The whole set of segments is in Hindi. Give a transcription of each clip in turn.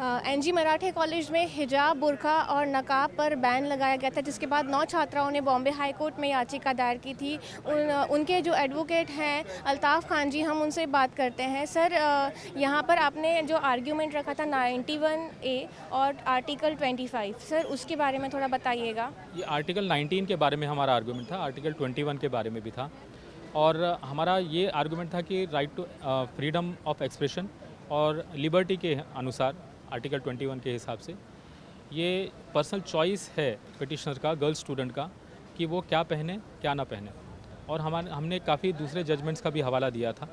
एनजी मराठे कॉलेज में हिजाब, बुर्का और नकाब पर बैन लगाया गया था, जिसके बाद 9 छात्राओं ने बॉम्बे हाई कोर्ट में याचिका दायर की थी। उनके जो एडवोकेट हैं अल्ताफ़ खान जी, हम उनसे बात करते हैं। सर, यहाँ पर आपने जो आर्ग्यूमेंट रखा था 91A और आर्टिकल 25, सर उसके बारे में थोड़ा बताइएगा। ये आर्टिकल 19 के बारे में हमारा आर्गूमेंट था, आर्टिकल 21 के बारे में भी था। और हमारा ये आर्गूमेंट था कि right to freedom of expression और लिबर्टी के अनुसार आर्टिकल 21 के हिसाब से ये पर्सनल चॉइस है पिटिशनर का, गर्ल स्टूडेंट का, कि वो क्या पहने क्या ना पहने। और हमने काफ़ी दूसरे जजमेंट्स का भी हवाला दिया था।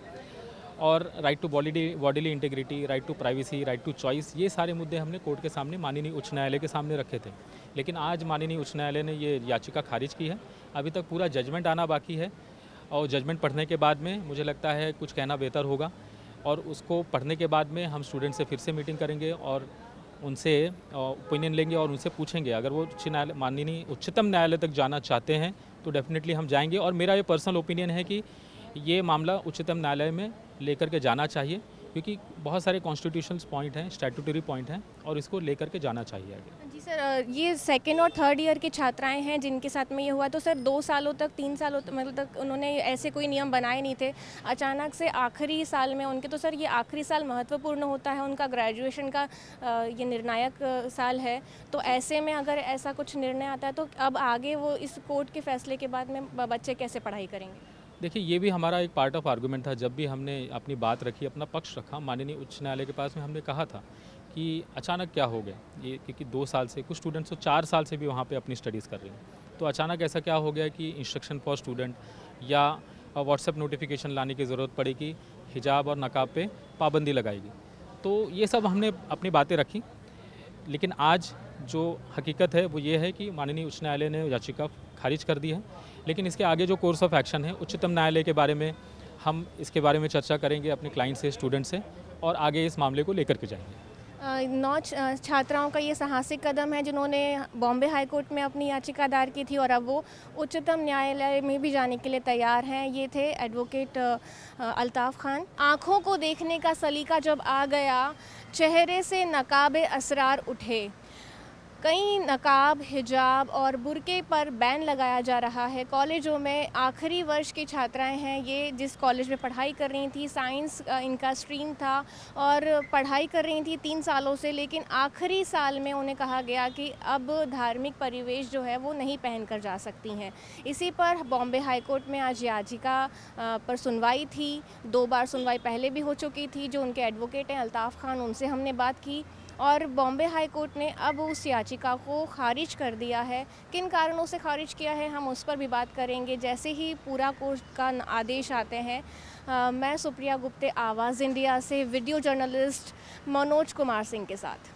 और right to bodily integrity, right to privacy, right to choice, ये सारे मुद्दे हमने कोर्ट के सामने, माननीय उच्च न्यायालय के सामने रखे थे। लेकिन आज माननीय उच्च न्यायालय ने ये याचिका खारिज की है। अभी तक पूरा जजमेंट आना बाकी है और जजमेंट पढ़ने के बाद में मुझे लगता है कुछ कहना बेहतर होगा। और उसको पढ़ने के बाद में हम स्टूडेंट से फिर से मीटिंग करेंगे और उनसे ओपिनियन लेंगे और उनसे पूछेंगे। अगर वो माननीय उच्चतम न्यायालय तक जाना चाहते हैं तो डेफिनेटली हम जाएंगे। और मेरा ये पर्सनल ओपिनियन है कि ये मामला उच्चतम न्यायालय में लेकर के जाना चाहिए, क्योंकि बहुत सारे कॉन्स्टिट्यूशनल पॉइंट हैं, स्टैट्यूटरी पॉइंट हैं, और इसको लेकर के जाना चाहिए आगे। जी सर, ये सेकेंड और थर्ड ईयर की छात्राएं हैं जिनके साथ में ये हुआ, तो सर 2 सालों तक, 3 सालों तक, मतलब तक उन्होंने ऐसे कोई नियम बनाए नहीं थे। अचानक से आखिरी साल में उनके, तो सर ये आखिरी साल महत्वपूर्ण होता है, उनका ग्रेजुएशन का ये निर्णायक साल है। तो ऐसे में अगर ऐसा कुछ निर्णय आता है तो अब आगे वो इस कोर्ट के फैसले के बाद में बच्चे कैसे पढ़ाई करेंगे? देखिए, ये भी हमारा एक पार्ट ऑफ आर्गूमेंट था। जब भी हमने अपनी बात रखी, अपना पक्ष रखा माननीय उच्च न्यायालय के पास में, हमने कहा था कि अचानक क्या हो गया ये, क्योंकि 2 साल से, कुछ स्टूडेंट्स तो 4 साल से भी वहाँ पे अपनी स्टडीज़ कर रहे हैं। तो अचानक ऐसा क्या हो गया कि इंस्ट्रक्शन फॉर स्टूडेंट या व्हाट्सएप नोटिफिकेशन लाने की ज़रूरत पड़ी कि हिजाब और नकाब पे पाबंदी लगाएगी। तो ये सब हमने अपनी बातें रखी। लेकिन आज जो हकीकत है वो ये है कि माननीय उच्च न्यायालय ने याचिका खारिज कर दी है। लेकिन इसके आगे जो कोर्स ऑफ एक्शन है उच्चतम न्यायालय के बारे में, हम इसके बारे में चर्चा करेंगे अपने क्लाइंट से, स्टूडेंट से, और आगे इस मामले को लेकर के जाएंगे। 9 छात्राओं का ये साहसिक कदम है जिन्होंने बॉम्बे हाई कोर्ट में अपनी याचिका दायर की थी और अब वो उच्चतम न्यायालय में भी जाने के लिए तैयार हैं। ये थे एडवोकेट अल्ताफ़ खान। आँखों को देखने का सलीका जब आ गया, चेहरे से नकाबे असरार उठे। कई नकाब, हिजाब और बुर्के पर बैन लगाया जा रहा है। कॉलेजों में आखिरी वर्ष की छात्राएं हैं ये, जिस कॉलेज में पढ़ाई कर रही थी, साइंस इनका स्ट्रीम था और पढ़ाई कर रही थी 3 सालों से। लेकिन आखिरी साल में उन्हें कहा गया कि अब धार्मिक परिवेश जो है वो नहीं पहन कर जा सकती हैं। इसी पर बॉम्बे हाई कोर्ट में आज याचिका पर सुनवाई थी। 2 बार सुनवाई पहले भी हो चुकी थी। जो उनके एडवोकेट हैं अल्ताफ़ खान, उनसे हमने बात की और बॉम्बे हाई कोर्ट ने अब उस याचिका को खारिज कर दिया है। किन कारणों से खारिज किया है हम उस पर भी बात करेंगे जैसे ही पूरा कोर्ट का आदेश आते हैं। मैं सुप्रिया गुप्ते, आवाज़ इंडिया से वीडियो जर्नलिस्ट मनोज कुमार सिंह के साथ।